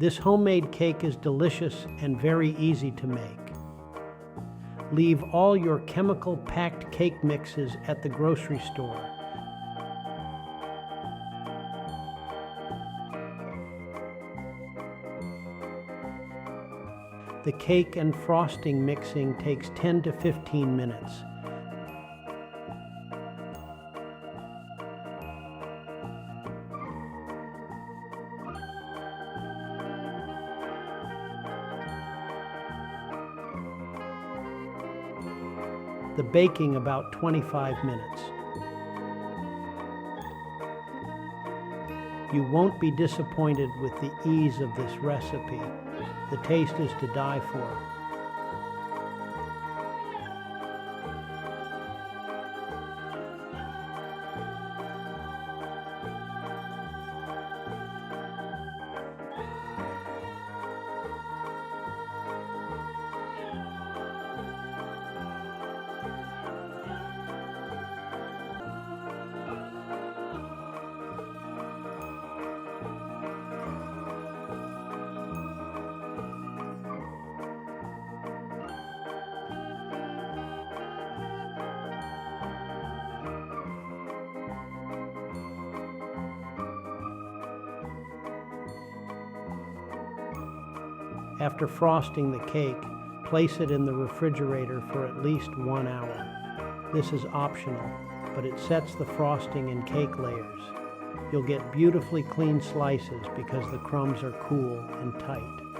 This homemade cake is delicious and very easy to make. Leave all your chemical-packed cake mixes at the grocery store. The cake and frosting mixing takes 10 to 15 minutes. The baking about 25 minutes. You won't be disappointed with the ease of this recipe. The taste is to die for. After frosting the cake, place it in the refrigerator for at least 1 hour. This is optional, but it sets the frosting and cake layers. You'll get beautifully clean slices because the crumbs are cool and tight.